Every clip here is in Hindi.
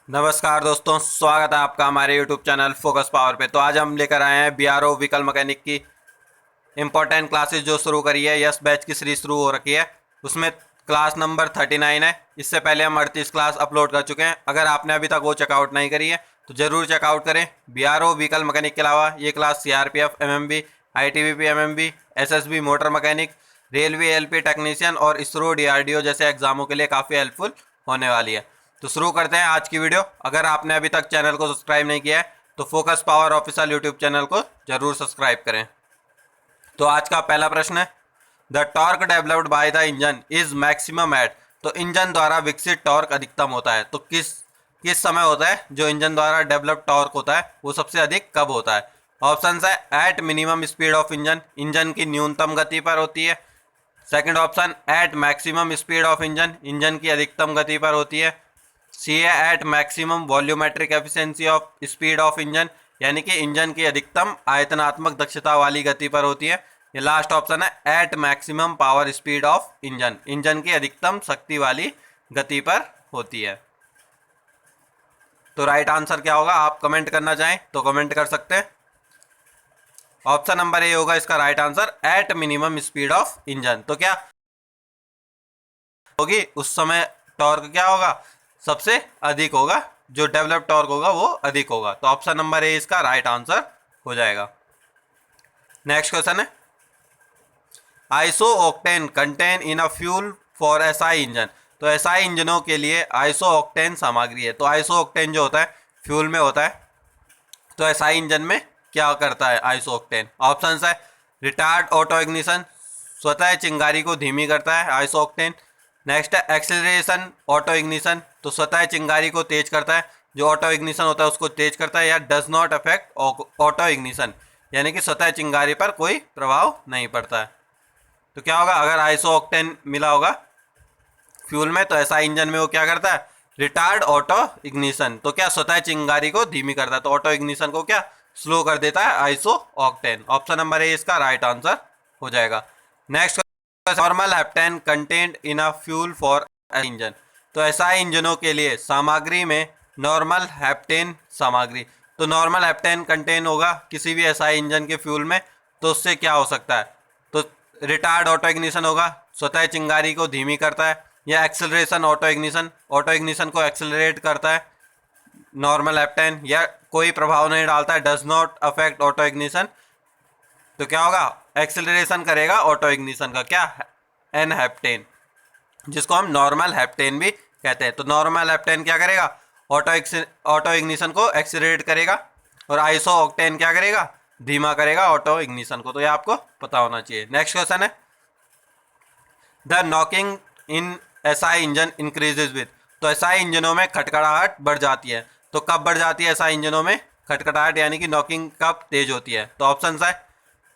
नमस्कार दोस्तों, स्वागत है आपका हमारे YouTube चैनल फोकस पावर पे। तो आज हम लेकर आए हैं BRO व्हीकल मैकेनिक की इम्पोर्टेंट क्लासेस जो शुरू करी है। यस बैच की सीरीज शुरू हो रखी है, उसमें क्लास नंबर 39 है। इससे पहले हम 38 क्लास अपलोड कर चुके हैं। अगर आपने अभी तक वो चेकआउट नहीं करी है तो ज़रूर चेकआउट करें। BRO व्हीकल मैकेनिक के अलावा ये class CRPF MMB, ITBP MMB, SSB motor mechanic, railway LP technician और इसरो DRDO जैसे एग्जामों के लिए काफ़ी हेल्पफुल होने वाली है। तो शुरू करते हैं आज की वीडियो। अगर आपने अभी तक चैनल को सब्सक्राइब नहीं किया है तो focus power official YouTube channel को जरूर सब्सक्राइब करें। तो आज का पहला प्रश्न है, the torque developed by the engine is maximum at. तो इंजन द्वारा विकसित टॉर्क अधिकतम होता है, तो किस किस समय होता है जो इंजन द्वारा डेवलप टॉर्क होता है वो सबसे अधिक कब होता है? ऑप्शन है at minimum speed of engine, engine की न्यूनतम गति पर होती है। Second option at maximum speed of engine, engine की अधिकतम गति पर होती है। सी है at maximum volumetric efficiency of speed of engine, यानी कि इंजन की अधिकतम आयतनात्मक दक्षता वाली गति पर होती है। ये लास्ट ऑप्शन है at maximum power speed of engine, engine की अधिकतम शक्ति वाली गति पर होती है। तो राइट आंसर क्या होगा? आप कमेंट करना चाहें तो कमेंट कर सकते हैं। ऑप्शन नंबर ए होगा इसका right answer, eight minimum speed of engine. तो क्या होगी उस समय टॉर्क क्या होगा? सबसे अधिक होगा, जो डेवलप टॉर्क होगा वो अधिक होगा। तो ऑप्शन नंबर ए इसका राइट आंसर हो जाएगा। नेक्स्ट क्वेश्चन है, iso octane contain in a fuel for SI engine. तो एसआई इंजनों के लिए आइसो ऑक्टेन सामग्री है। तो आइसो ऑक्टेन जो होता है फ्यूल में होता है, तो एसआई इंजन में क्या करता है आइसो ऑक्टेन? ऑप्शन है रिटार्ड ऑटो इग्निशन, स्वतः चिंगारी को धीमी करता है आइसो ऑक्टेन। नेक्स्ट है एक्सेलरेशन ऑटो इग्निशन, तो स्वतः चिंगारी को तेज करता है, जो ऑटो इग्निशन होता है उसको तेज करता है। या does not affect auto ignition, यानी कि स्वतः चिंगारी पर कोई प्रभाव नहीं पड़ता है। तो क्या होगा अगर आइसो ऑक्टेन मिला होगा फ्यूल में, तो ऐसा इंजन में वो क्या करता है? रिटार्ड ऑटो इग्निशन, तो क्या स्वतः चिंगारी को धीमी करता है, तो ऑटो इग्निशन को क्या स्लो कर देता है iso octane. Option number A इसका राइट आंसर हो जाएगा। Next, normal heptane content in a fuel for engine. तो एसआई इंजनों के लिए सामग्री में नॉर्मल हेप्टेन सामग्री, तो नॉर्मल हेप्टेन कंटेन होगा किसी भी एसआई इंजन के फ्यूल में, तो उससे क्या हो सकता है? तो रिटार्ड ऑटो इग्निशन होगा, स्वतः चिंगारी को धीमी करता है। या acceleration auto ignition, auto ignition को एक्सेलरेट करता है नॉर्मल हेप्टेन, या कोई प्रभाव नहीं डालता है, does not affect auto ignition. तो क्या होगा? एक्सेलरेशन करेगा ऑटो इग्निशन का क्या? एन हेप्टेन, जिसको हम नॉर्मल हेप्टेन भी कहते हैं। तो नॉर्मल हेप्टेन क्या करेगा? ऑटो इग्निशन को एक्सेलरेट करेगा, और आइसो ऑक्टेन क्या करेगा? धीमा करेगा ऑटो इग्निशन को। तो ये आपको पता होना चाहिए। नेक्स्ट क्वेश्चन है, the knocking in SI engine increases with. तो एसआई इंजनों में खटखटाहट बढ़ जाती है। तो कब बढ़ जाती है एसआई इंजनों में खटखटाहट, यानी कि नॉकिंग कब तेज होती है? तो ऑप्शन है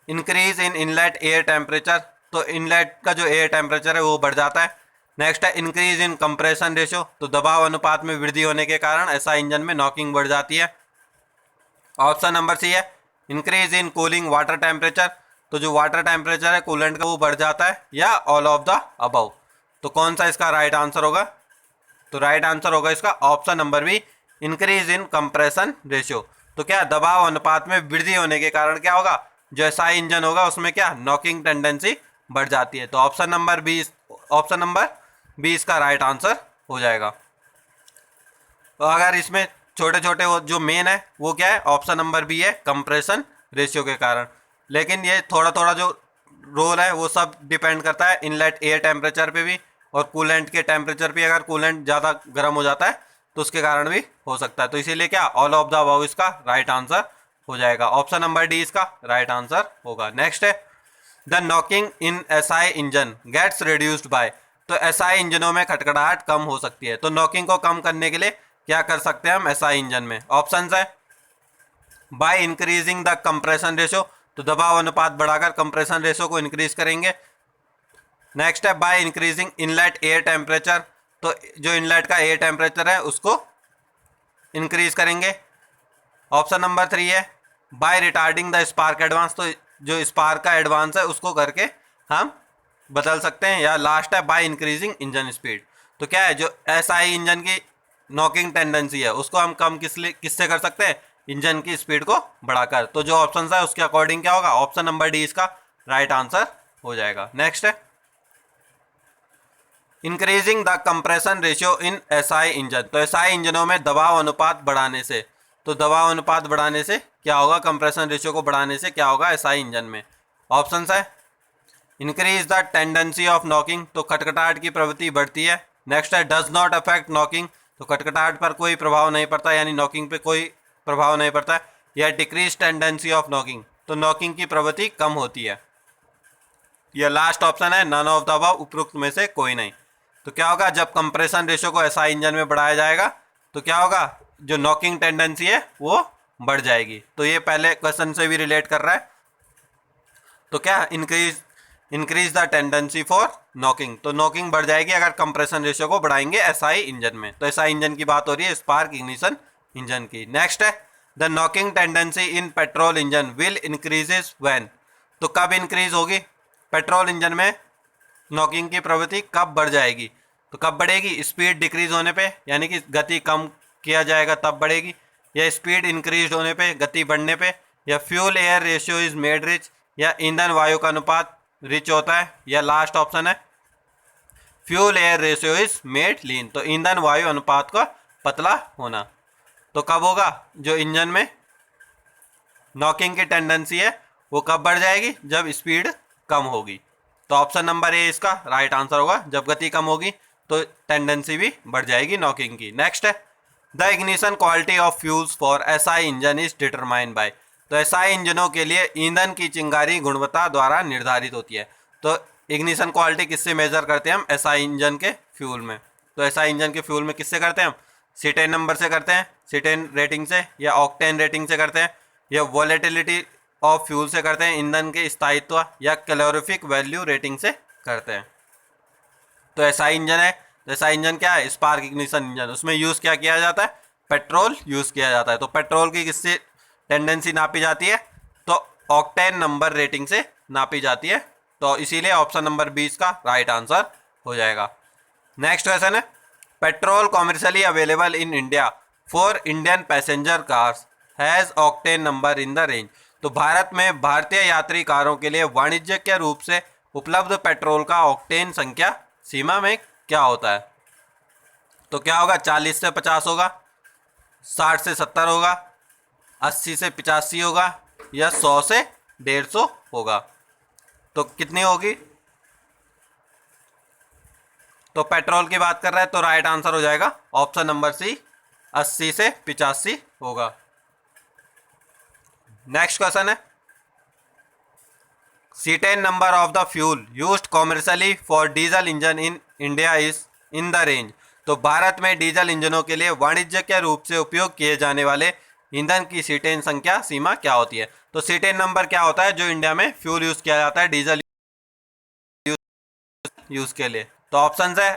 increase in inlet air temperature, तो इनलेट का जो एयर टेम्परेचर है वो बढ़ जाता है। नेक्स्ट है इंक्रीज इन कंप्रेशन रेशियो, तो दबाव अनुपात में वृद्धि होने के कारण ऐसा इंजन में नॉकिंग बढ़ जाती है। ऑप्शन नंबर सी है increase in cooling water temperature, तो जो वाटर टेम्परेचर है कूलेंट का वो बढ़ जाता है। या ऑल ऑफ द अबव, तो कौन सा इसका राइट आंसर होगा? तो राइट आंसर होगा इसका option number B, increase in compression ratio. तो क्या दबाव अनुपात में वृद्धि होने के कारण क्या होगा? जो एसआई इंजन होगा उसमें क्या नॉकिंग टेंडेंसी बढ़ जाती है। तो ऑप्शन नंबर बी इसका राइट आंसर हो जाएगा। तो अगर इसमें छोटे छोटे जो मेन है वो क्या है? ऑप्शन नंबर बी है, कंप्रेशन रेशियो के कारण। लेकिन ये थोड़ा थोड़ा जो रोल है वो सब डिपेंड करता है इनलेट एयर टेम्परेचर पे भी, और कूलेंट के टेम्परेचर पे। अगर कूलेंट ज़्यादा गर्म हो जाता है तो उसके कारण भी हो सकता है। तो इसीलिए क्या ऑल ऑफ द अबव इसका राइट आंसर हो जाएगा। ऑप्शन नंबर डी इसका राइट आंसर होगा। नेक्स्ट है, the knocking in SI engine gets reduced by. तो एसआई इंजनों में खटखटाहट कम हो सकती है, तो नॉकिंग को कम करने के लिए क्या कर सकते हैं हम एसआई इंजन में? ऑप्शन है by increasing the compression ratio, तो दबाव अनुपात बढ़ाकर कंप्रेशन रेशियो को इंक्रीज करेंगे। नेक्स्ट है by increasing inlet air temperature, तो जो इनलेट का एयर टेम्परेचर है उसको इंक्रीज करेंगे। ऑप्शन नंबर 3 है by retarding the spark advance, तो जो स्पार्क का एडवांस है उसको करके हम बदल सकते हैं। या लास्ट है बाय इंक्रीजिंग इंजन स्पीड, तो क्या है जो एसआई इंजन की नॉकिंग टेंडेंसी है उसको हम कम किससे कर सकते हैं, इंजन की स्पीड को बढ़ाकर। तो जो ऑप्शन है उसके अकॉर्डिंग क्या होगा, ऑप्शन नंबर डी इसका राइट आंसर हो जाएगा। नेक्स्ट है increasing the compression ratio in SI engine. तो एसआई इंजनों में दबाव अनुपात बढ़ाने से, तो दबाव अनुपात बढ़ाने से क्या होगा, कंप्रेशन रेशियो को बढ़ाने से क्या होगा एसआई इंजन में। ऑप्शन है increase the tendency of knocking, तो खटखटाहट की प्रवृत्ति बढ़ती है। नेक्स्ट है डज नॉट अफेक्ट नॉकिंग, तो खटखटाहट पर कोई प्रभाव नहीं पड़ता, यानी नॉकिंग पे कोई प्रभाव नहीं पड़ता है। या डिक्रीज टेंडेंसी ऑफ नॉकिंग, तो नॉकिंग की प्रवृत्ति कम होती है। यह लास्ट ऑप्शन है नन ऑफ द अबव, उपरोक्त में से कोई नहीं। तो क्या होगा, जब कंप्रेशन रेशियो को एसआई इंजन में बढ़ाया जाएगा तो क्या होगा, जो नॉकिंग टेंडेंसी है वो बढ़ जाएगी। तो ये पहले क्वेश्चन से भी रिलेट कर रहा है। तो क्या increase the tendency for knocking, तो नॉकिंग बढ़ जाएगी अगर कंप्रेशन रेशियो को बढ़ाएंगे एसआई इंजन में। तो एसआई इंजन की बात हो रही है स्पार्क इग्निशन इंजन की। नेक्स्ट है the knocking tendency in petrol engine will increases when, तो कब इंक्रीज होगी, पेट्रोल इंजन में नॉकिंग की प्रवृत्ति कब बढ़ जाएगी। तो कब बढ़ेगी, स्पीड डिक्रीज होने पे, यानी कि गति कम किया जाएगा तब बढ़ेगी, या स्पीड इंक्रीज होने पे, गति बढ़ने पे, या fuel air ratio is made rich, या ईंधन वायु का अनुपात रिच होता है, या लास्ट ऑप्शन है fuel air ratio is made lean, तो ईंधन वायु अनुपात का पतला होना। तो कब होगा, जो इंजन में नॉकिंग की टेंडेंसी है वो कब बढ़ जाएगी, जब स्पीड कम होगी। तो ऑप्शन नंबर ए इसका राइट आंसर होगा, जब गति कम होगी तो टेंडेंसी भी बढ़ जाएगी नॉकिंग की। नेक्स्ट है the ignition quality of fuels for SI engine is determined by, तो एसआई इंजनों के लिए ईंधन की चिंगारी गुणवत्ता द्वारा निर्धारित होती है। तो इग्निशन क्वालिटी किससे मेजर करते हैं हम, एसआई इंजन के फ्यूल में। तो एसआई इंजन के फ्यूल में किससे करते हैं हम, सीटेन नंबर से करते हैं, सीटेन रेटिंग से, या ऑक्टेन रेटिंग से करते हैं, या वॉलेटिलिटी ऑफ फ्यूल से करते हैं, ईंधन के स्थायित्व, या कैलोरीफिक वैल्यू रेटिंग से करते हैं। तो एसआई इंजन है, तो एसआई इंजन क्या है, स्पार्क इग्निशन इंजन, उसमें यूज़ क्या किया जाता है, पेट्रोल यूज़ किया जाता है। तो पेट्रोल की किससे टेंडेंसी नापी जाती है, तो ऑक्टेन नंबर रेटिंग से नापी जाती है। तो इसीलिए ऑप्शन नंबर 20 का राइट आंसर हो जाएगा। नेक्स्ट क्वेश्चन है petrol commercially available in India for Indian passenger cars has octane number in the range, तो भारत में भारतीय यात्री कारों के लिए वाणिज्यिक रूप से उपलब्ध पेट्रोल का ऑक्टेन संख्या सीमा में क्या होता है। तो क्या होगा, 40 से 50 होगा, 60 से 70 होगा, 80 से 85 होगा, या 100 से 150 होगा। तो कितनी होगी, तो पेट्रोल की बात कर रहा है तो राइट आंसर हो जाएगा ऑप्शन नंबर सी, 80 से 85 होगा। नेक्स्ट क्वेश्चन है cetane number of the fuel used commercially for diesel engine in India is in the range, तो भारत में डीजल इंजनों के लिए वाणिज्यिक रूप से उपयोग किए जाने वाले ईंधन की सीटेन संख्या सीमा क्या होती है। तो सीटेन नंबर क्या होता है, जो इंडिया में फ्यूल यूज किया जाता है डीजल यूज के लिए। तो ऑप्शन है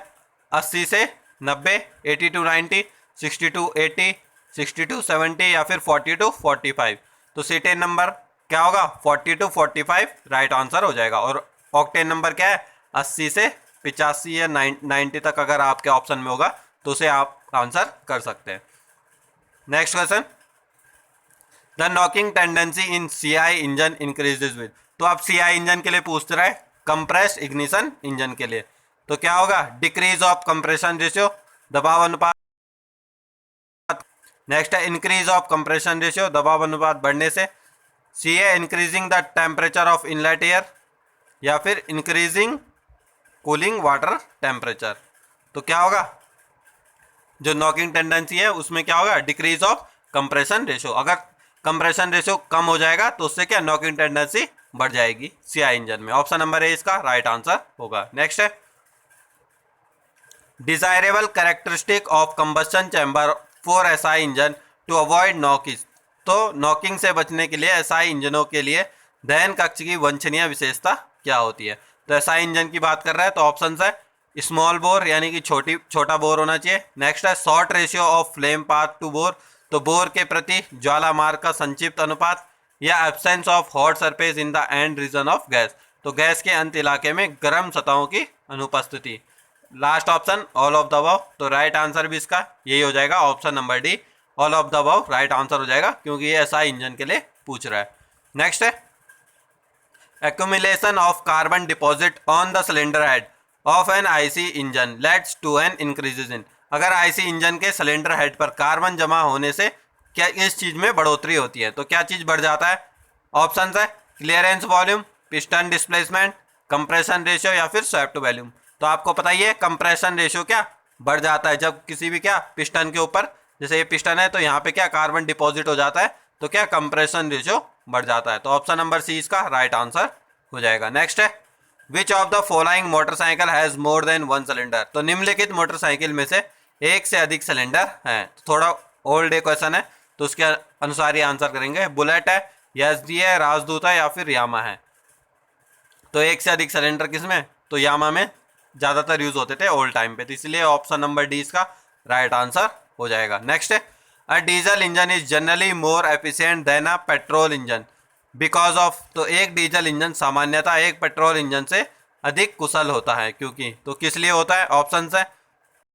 80 से 90, 80 to 90, 60 to 80, 60 to 70, या फिर 40 to 45। तो सीटेन नंबर क्या होगा, 40 to 45 राइट आंसर हो जाएगा। और ऑक्टेन नंबर क्या है, 80 से 85 या 90 तक अगर आपके ऑप्शन में होगा तो उसे आप आंसर कर सकते हैं। Next question the knocking tendency in CI engine increases with, तो आप सीआई इंजन के लिए पूछ रहे हैं, कंप्रेस्ड इग्निशन इंजन के लिए। तो क्या होगा, डिक्रीज ऑफ कंप्रेशन रेशियो, दबाव अनुपात। नेक्स्ट है इंक्रीज ऑफ कंप्रेशन रेशियो, दबाव अनुपात बढ़ने से। सी है increasing the temperature of inlet air, या फिर इंक्रीजिंग कूलिंग वाटर टेम्परेचर। तो क्या होगा, जो नॉकिंग टेंडेंसी है उसमें क्या होगा, डिक्रीज ऑफ कंप्रेशन रेशियो। अगर कंप्रेशन रेशियो कम हो जाएगा तो उससे क्या नॉकिंग टेंडेंसी बढ़ जाएगी सीआई इंजन में। ऑप्शन नंबर ए इसका राइट आंसर होगा। नेक्स्ट है desirable characteristic of combustion chamber for SI engine to avoid knocking, तो नॉकिंग से बचने के लिए एसआई इंजनों के लिए दहन कक्ष की वांछनीय विशेषता क्या होती है। तो एसआई इंजन की बात कर रहा है तो ऑप्शन है स्मॉल बोर, यानी कि छोटा बोर होना चाहिए। नेक्स्ट है short ratio of flame path to bore, तो बोर के प्रति ज्वाला मार्ग का संक्षिप्त अनुपात, या absence of hot surface in the end region of gas, तो गैस के अंत इलाके में गर्म सतहों की अनुपस्थिति। Last option all of the above, तो राइट आंसर भी इसका यही हो जाएगा, option number D all of the above right answer हो जाएगा, क्योंकि ये एसआई इंजन के लिए पूछ रहा है। नेक्स्ट है accumulation of carbon deposit on the cylinder head of an IC engine leads to an increases in, अगर IC इंजन के सिलेंडर हेड पर कार्बन जमा होने से क्या इस चीज में बढ़ोतरी होती है, तो क्या चीज बढ़ जाता है? ऑप्शन है clearance volume, piston displacement, compression ratio या फिर स्वेप्ट वॉल्यूम। तो आपको पता ही है कंप्रेशन रेशियो क्या बढ़ जाता है जब किसी भी क्या पिस्टन के ऊपर, जैसे ये पिस्टन है तो यहाँ पे क्या कार्बन डिपॉजिट हो जाता है, तो क्या कंप्रेशन रेशियो बढ़ जाता है। तो ऑप्शन नंबर सी इसका राइट आंसर हो जाएगा। नेक्स्ट है which of the following motorcycle has more than one cylinder, तो निम्नलिखित मोटरसाइकिल में से एक से अधिक सिलेंडर हैं। तो थोड़ा ओल्ड क्वेश्चन है तो उसके अनुसार ही आंसर करेंगे। बुलेट है, एसडी है, राजदूत है या फिर यामा है। तो एक से अधिक सिलेंडर किसमें, तो यामा में ज़्यादातर यूज होते थे ओल्ड टाइम पे, तो इसलिए ऑप्शन नंबर डी इसका राइट आंसर हो जाएगा। नेक्स्ट है a diesel engine is generally more efficient then a petrol engine because of, तो एक डीजल इंजन सामान्यतः एक पेट्रोल इंजन से अधिक कुशल होता है क्योंकि, तो किस लिए होता है? ऑप्शन है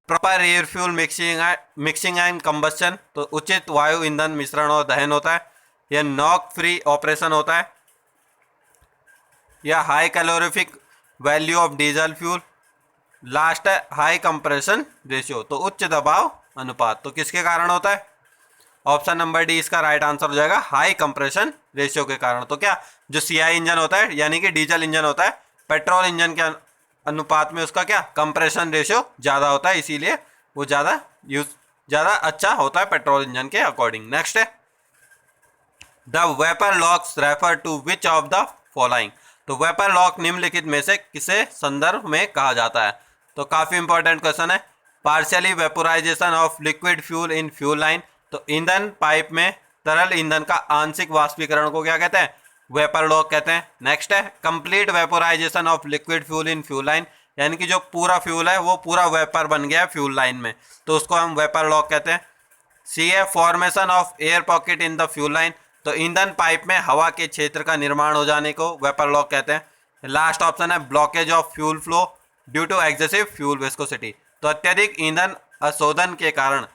proper air fuel mixing and combustion, तो उचित वायु ईंधन मिश्रण और दहन होता है, यह नॉक फ्री ऑपरेशन होता है, या high calorific value of diesel fuel, last है हाई कंप्रेशन रेशियो, तो उच्च दबाव अनुपात। तो किसके कारण होता है? ऑप्शन नंबर डी इसका राइट आंसर हो जाएगा, हाई कंप्रेशन रेशियो के कारण। तो क्या जो सीआई इंजन होता है यानी कि डीजल इंजन होता है, पेट्रोल इंजन के अनुपात में उसका क्या कंप्रेशन रेशियो ज़्यादा होता है, इसीलिए वो ज़्यादा अच्छा होता है पेट्रोल इंजन के अकॉर्डिंग। नेक्स्ट है the vapour locks refer to which of the following, तो वेपर लॉक निम्नलिखित में से किसे संदर्भ में कहा जाता है? तो काफ़ी इंपॉर्टेंट क्वेश्चन है। Partially vaporisation of liquid fuel in fuel line, तो ईंधन पाइप में तरल ईंधन का आंशिक वाष्पीकरण को क्या कहते हैं? वेपर लॉक कहते हैं। नेक्स्ट है complete vaporisation of liquid fuel in fuel line, यानी कि जो पूरा फ्यूल है वो पूरा वेपर बन गया है फ्यूल लाइन में, तो उसको हम वेपर लॉक कहते हैं। सी है formation of air pocket in the fuel line, तो ईंधन पाइप में हवा के क्षेत्र का निर्माण हो जाने को वेपर लॉक कहते हैं। लास्ट ऑप्शन है blockage of fuel flow due to excessive fuel viscosity, तो अत्यधिक ईंधन अशोधन के कारण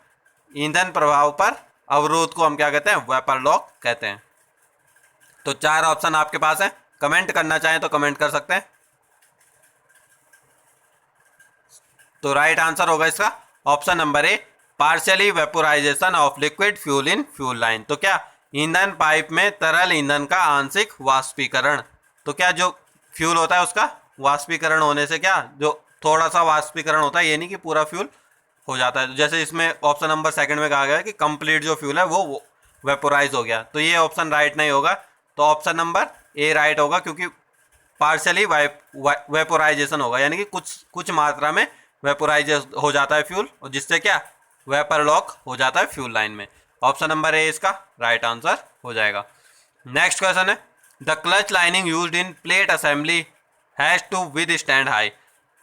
ईंधन प्रभाव पर अवरोध को हम क्या कहते हैं? वेपर लॉक कहते हैं। तो चार ऑप्शन आपके पास है, कमेंट करना चाहें तो कमेंट कर सकते हैं। तो राइट आंसर होगा इसका option number A partially vaporisation of liquid fuel in fuel line. तो क्या ईंधन पाइप में तरल ईंधन का आंशिक वाष्पीकरण, तो क्या जो फ्यूल होता है उसका वाष्पीकरण होने से क्या जो थोड़ा सा वाष्पीकरण होता है, ये नहीं कि पूरा फ्यूल हो जाता है। जैसे इसमें ऑप्शन नंबर सेकंड में कहा गया है कि कंप्लीट जो फ्यूल है वो वेपोराइज हो गया, तो ये ऑप्शन राइट नहीं होगा। तो ऑप्शन नंबर ए राइट होगा, क्योंकि पार्शियली वेपोराइजेशन होगा, यानी कि कुछ मात्रा में वेपोराइज हो जाता है फ्यूल, और जिससे क्या वेपर लॉक हो जाता है फ्यूल लाइन में। ऑप्शन नंबर ए इसका राइट आंसर हो जाएगा। नेक्स्ट क्वेश्चन है the clutch lining used in plate assembly has to withstand high,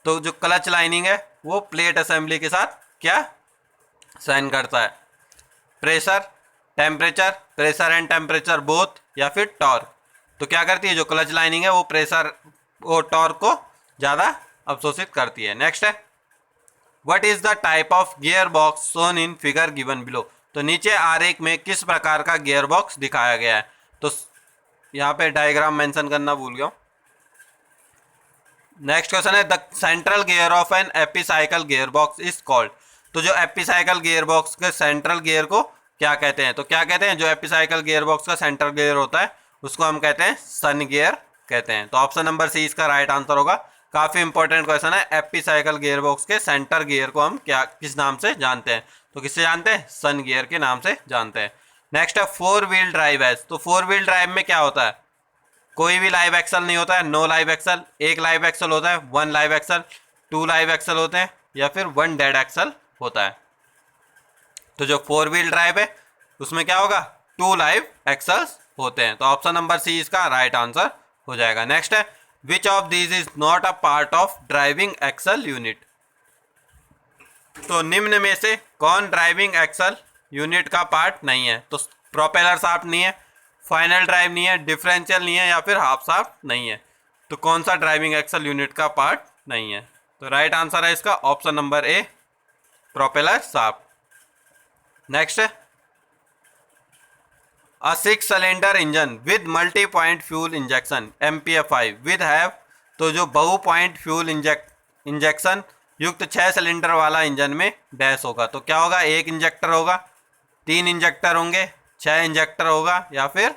तो जो क्लच लाइनिंग है वो प्लेट असेंबली के साथ क्या सहन करता है? Pressure, temperature, pressure and temperature both, या फिर टॉर्क। तो क्या करती है जो क्लच लाइनिंग है वो टॉर्क को ज़्यादा अवशोषित करती है। नेक्स्ट है what is the type of gear box shown in figure given below, तो नीचे आरेख में किस प्रकार का गियर बॉक्स दिखाया गया है? तो यहाँ पे डायग्राम मेंशन करना भूल गया। नेक्स्ट क्वेश्चन है the central gear of an epicyclic gear box is called, तो जो एपिसाइकल गियर बॉक्स के सेंट्रल गियर को क्या कहते हैं? तो क्या कहते हैं जो एपिसाइकल गियर बॉक्स का सेंट्रल गियर होता है उसको हम कहते हैं सन गियर कहते हैं। तो ऑप्शन नंबर सी इसका राइट आंसर होगा। काफ़ी इंपॉर्टेंट क्वेश्चन है, एपिसाइकल गियर बॉक्स के सेंटर गियर को हम किस नाम से जानते हैं? तो किससे जानते हैं? सन गियर के नाम से जानते हैं। नेक्स्ट है फोर व्हील ड्राइव है, तो फोर व्हील ड्राइव में क्या होता है? कोई भी लाइव एक्सल नहीं होता है, नो लाइव एक्सल, एक लाइव एक्सल होता है, one live axle, two live axle होते हैं, या फिर वन डेड एक्सल होता है। तो जो फोर व्हील ड्राइव है उसमें क्या होगा? टू लाइव एक्सल्स होते हैं। तो ऑप्शन नंबर सी इसका राइट आंसर हो जाएगा। नेक्स्ट है which of these is not a part of driving axle unit, तो निम्न में से कौन ड्राइविंग एक्सल यूनिट का पार्ट नहीं है? तो प्रोपेलर शाफ्ट नहीं है, फाइनल ड्राइव नहीं है, डिफरेंशियल नहीं है, या फिर हाफ शाफ्ट नहीं है। तो कौन सा ड्राइविंग एक्सल यूनिट का पार्ट नहीं है? तो राइट आंसर है इसका option number A, propeller shaft. Next, a 6 cylinder engine with multi point fuel injection MPFI with have, तो जो बहु पॉइंट फ्यूल इंजेक्शन युक्त 6 सिलेंडर वाला इंजन में डैश होगा। तो क्या होगा, एक इंजेक्टर होगा, 3 इंजेक्टर होंगे, 6 इंजेक्टर होगा, या फिर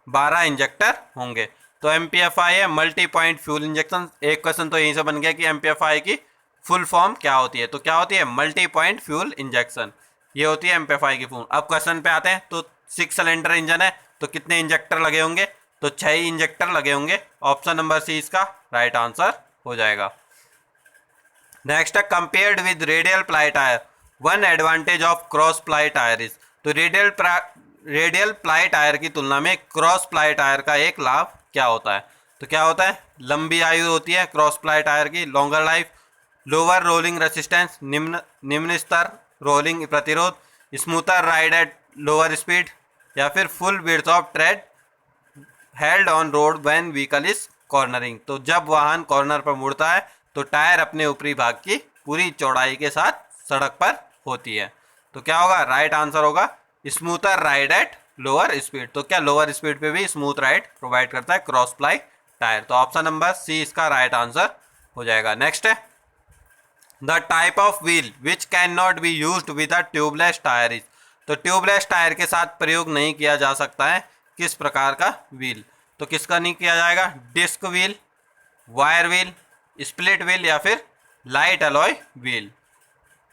12 इंजेक्टर होंगे। तो MPFI है मल्टी पॉइंट फ्यूल इंजेक्शन। एक क्वेश्चन तो यहीं से बन गया कि MPFI की फुल फॉर्म क्या होती है। तो क्या होती है, मल्टी पॉइंट फ्यूल इंजेक्शन, ये होती है MPFI की फॉर्म। अब क्वेश्चन पे आते हैं। तो 6 सिलेंडर इंजन है तो कितने इंजेक्टर लगे होंगे, तो 6 ही इंजेक्टर लगे होंगे। ऑप्शन नंबर सी इसका राइट आंसर हो जाएगा। नेक्स्ट है, compared with radial ply tier one advantage of cross ply tyre is, तो रेडियल प्लाई टायर की तुलना में क्रॉस प्लाई टायर का एक लाभ क्या होता है। तो क्या होता है, लंबी आयु होती है क्रॉस प्लाई टायर की, longer life, lower rolling resistance, निम्न स्तर रोलिंग प्रतिरोध, smoother ride at lower speed, या फिर full width of trade held on road when vehicle is cornering. तो जब वाहन कॉर्नर पर मुड़ता है तो टायर अपने ऊपरी भाग की पूरी चौड़ाई के साथ सड़क पर होती है। तो क्या होगा, राइट आंसर होगा smoother ride at lower speed. तो क्या लोअर स्पीड पे भी स्मूथ राइड प्रोवाइड करता है क्रॉस प्लाई टायर। तो ऑप्शन नंबर सी इसका राइट आंसर हो जाएगा। नेक्स्ट है, the type of wheel which can not be used with a tubeless tyre is, तो ट्यूबलेस टायर के साथ प्रयोग नहीं किया जा सकता है किस प्रकार का व्हील। तो किसका नहीं किया जाएगा, disc wheel, wire wheel, split wheel, या फिर लाइट अलॉय व्हील।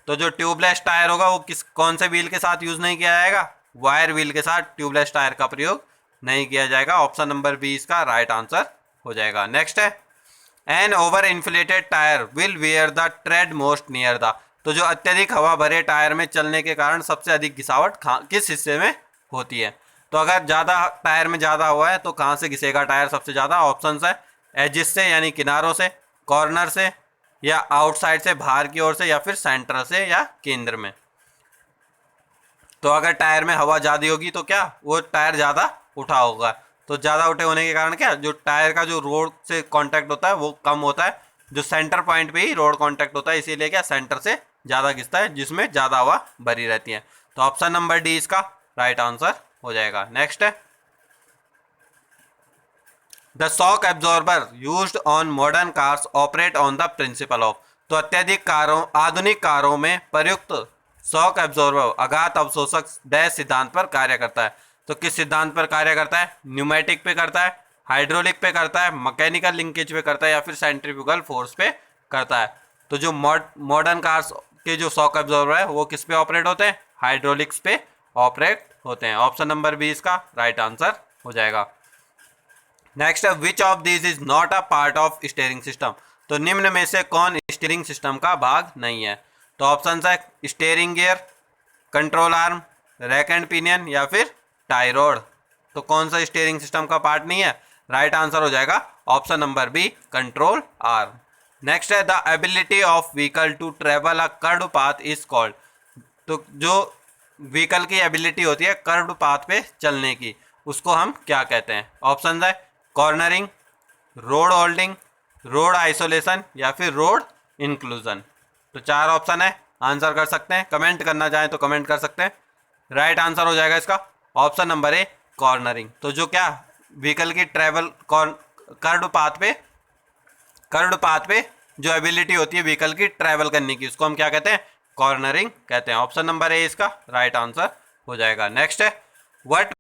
तो जो ट्यूबलेस टायर होगा वो कौन से व्हील के साथ यूज नहीं किया जाएगा, वायर व्हील के साथ ट्यूबलेस टायर का प्रयोग नहीं किया जाएगा। ऑप्शन नंबर बी इसका राइट आंसर हो जाएगा। नेक्स्ट है, an over inflated tyre will wear the tread most near the, तो जो अत्यधिक हवा भरे टायर में चलने के कारण सबसे अधिक घिसावट किस हिस्से में होती है। तो अगर ज़्यादा टायर में ज़्यादा हुआ है तो कहाँ से घिसेगा टायर सबसे ज़्यादा। ऑप्शन है एजिस से यानी किनारों से, कॉर्नर से, या आउटसाइड से बाहर की ओर से, या फिर सेंटर से या केंद्र में। तो अगर टायर में हवा ज़्यादा होगी तो क्या वो टायर ज़्यादा उठा होगा। तो ज़्यादा उठे होने के कारण क्या जो टायर का जो रोड से कांटेक्ट होता है वो कम होता है, जो सेंटर पॉइंट पे ही रोड कांटेक्ट होता है, इसीलिए क्या सेंटर से ज़्यादा घिसता है जिसमें ज़्यादा हवा भरी रहती है। तो ऑप्शन नंबर डी इसका राइट आंसर हो जाएगा। नेक्स्ट है, the shock absorber used on modern cars operate on the principle of, तो अत्यधिक आधुनिक कारों में प्रयुक्त शॉक एब्जॉर्बर आघात अवशोषक डैश सिद्धांत पर कार्य करता है। तो किस सिद्धांत पर कार्य करता है, न्यूमेटिक पे करता है, हाइड्रोलिक पे करता है, मैकेनिकल लिंकेज पे करता है, या फिर सेंट्रीफ्यूगल फोर्स पे करता है। तो जो मॉडर्न कार्स के जो शॉक एब्जॉर्बर है वो किस पे ऑपरेट होते हैं, हाइड्रोलिक्स पे ऑपरेट होते हैं। ऑप्शन नंबर बी इसका राइट आंसर हो जाएगा। नेक्स्ट है, which of this is not a part of steering system, तो निम्न में से कौन स्टीयरिंग सिस्टम का भाग नहीं है। तो ऑप्शन है steering gear, control arm, rack and pinion, या फिर टाई रोड। तो कौन सा स्टीयरिंग सिस्टम का पार्ट नहीं है, राइट आंसर हो जाएगा option number B, control arm. Next है, the ability of vehicle to travel a curved path is called, तो जो व्हीकल की एबिलिटी होती है कर्व्ड पाथ पे चलने की उसको हम क्या कहते हैं। ऑप्शन है cornering, road holding, road isolation, या फिर रोड इंक्लूजन। तो 4 ऑप्शन है, आंसर कर सकते हैं, कमेंट करना चाहें तो कमेंट कर सकते हैं। राइट आंसर हो जाएगा इसका ऑप्शन नंबर ए, कॉर्नरिंग। तो जो क्या व्हीकल की ट्रेवल कर्व्ड पाथ पे जो एबिलिटी होती है व्हीकल की ट्रेवल करने की उसको हम क्या कहते हैं, कॉर्नरिंग कहते हैं। ऑप्शन नंबर ए इसका राइट आंसर हो जाएगा। नेक्स्ट है, what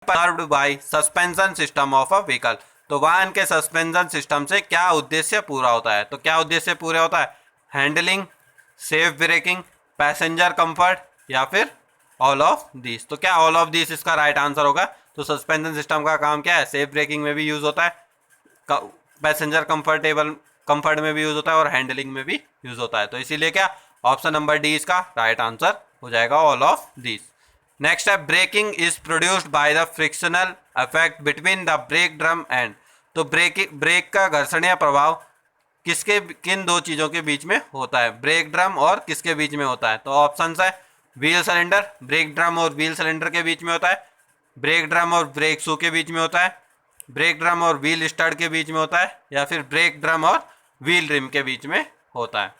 served by suspension system of a vehicle, तो वाहन के सस्पेंशन सिस्टम से क्या उद्देश्य पूरा होता है। तो क्या उद्देश्य पूरा होता है, handling, safe braking, passenger comfort, या फिर ऑल ऑफ दिस। तो क्या ऑल ऑफ दिस इसका राइट आंसर होगा। तो सस्पेंशन सिस्टम का काम क्या है, सेफ ब्रेकिंग में भी यूज होता है, पैसेंजर कंफर्ट में भी यूज होता है, और हैंडलिंग में भी यूज होता है। तो इसीलिए क्या ऑप्शन नंबर डी इसका राइट आंसर हो जाएगा, ऑल ऑफ दिस। नेक्स्ट है, braking is produced by the frictional effect between the brake drum and, तो ब्रेक का घर्षणीय प्रभाव किन 2 चीज़ों के बीच में होता है, ब्रेक ड्रम और किसके बीच में होता है। तो ऑप्शन है व्हील सिलेंडर, ब्रेक ड्रम और व्हील सिलेंडर के बीच में होता है, ब्रेक ड्रम और ब्रेक शू के बीच में होता है, ब्रेक ड्रम और व्हील स्टड के बीच में होता है, या फिर ब्रेक ड्रम और व्हील रिम के बीच में होता है।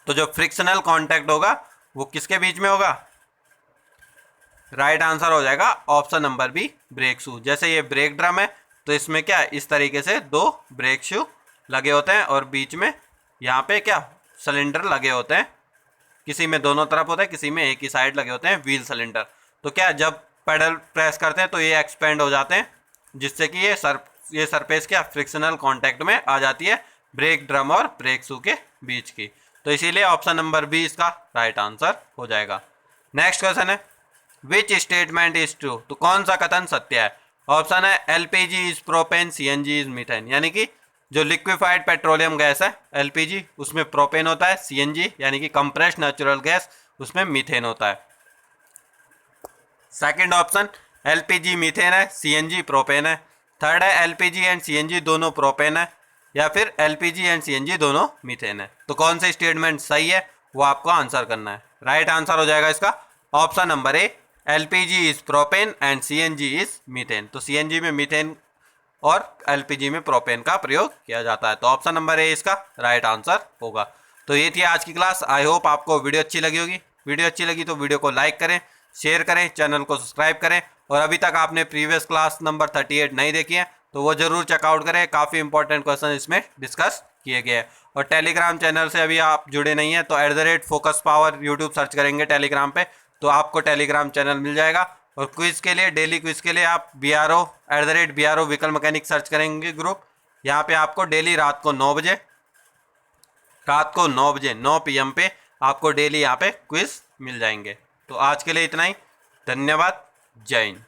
तो जो फ्रिक्शनल कांटेक्ट होगा वो किसके बीच में होगा? राइट आंसर हो जाएगा option number B, brake shoe. जैसे ये ब्रेक ड्रम है तो इसमें क्या इस तरीके से दो ब्रेक शू लगे होते हैं और बीच में यहाँ पे क्या सिलेंडर लगे होते हैं। किसी में दोनों तरफ होता है, किसी में एक ही साइड लगे होते हैं व्हील सिलेंडर। तो क्या जब पेडल प्रेस करते हैं तो ये एक्सपेंड हो जाते हैं, जिससे कि ये सरफेस क्या फ्रिक्शनल कांटेक्ट में आ जाती है ब्रेक ड्रम और ब्रेक शू के बीच की। तो इसीलिए ऑप्शन नंबर बी इसका राइट आंसर हो जाएगा। नेक्स्ट क्वेश्चन है विच स्टेटमेंट इज ट्रू? तो कौन सा कथन सत्य है? ऑप्शन है LPG is propane, CNG is methane. यानी कि जो लिक्विफाइड पेट्रोलियम गैस है एलपीजी उसमें प्रोपेन होता है, सीएनजी यानी कि कंप्रेस्ड नेचुरल गैस उसमें मीथेन होता है। सेकंड ऑप्शन एलपीजी मीथेन है, सीएनजी प्रोपेन है। थर्ड है एलपीजी एंड सीएनजी दोनों प्रोपेन है, या फिर एलपीजी एंड सीएनजी दोनों मीथेन है। तो कौन सा स्टेटमेंट सही है वो आपको आंसर करना है। राइट आंसर हो जाएगा इसका option number A, LPG is propane and CNG is methane. तो सीएनजी में मीथेन और एलपीजी में प्रोपेन का प्रयोग किया जाता है। तो ऑप्शन नंबर ए इसका राइट आंसर होगा। तो ये थी आज की क्लास। आई होप आपको वीडियो अच्छी लगी होगी। वीडियो अच्छी लगी तो वीडियो को लाइक करें, शेयर करें, चैनल को सब्सक्राइब करें, और अभी तक आपने प्रीवियस क्लास नंबर 38 नहीं देखी है तो वो जरूर चेकआउट करें। काफ़ी इंपॉर्टेंट क्वेश्चन इसमें डिस्कस किए गए हैं। और टेलीग्राम चैनल से अभी आप जुड़े नहीं हैं तो @focus power यूट्यूब सर्च करेंगे टेलीग्राम पे तो आपको टेलीग्राम चैनल मिल जाएगा। और क्विज़ के लिए, डेली क्विज़ के लिए आप BRO व्हीकल मैकेनिक सर्च करेंगे ग्रुप। यहाँ पे आपको डेली रात को 9 बजे 9 PM पे आपको डेली यहाँ पे क्विज़ मिल जाएंगे। तो आज के लिए इतना ही। धन्यवाद। जय हिंद।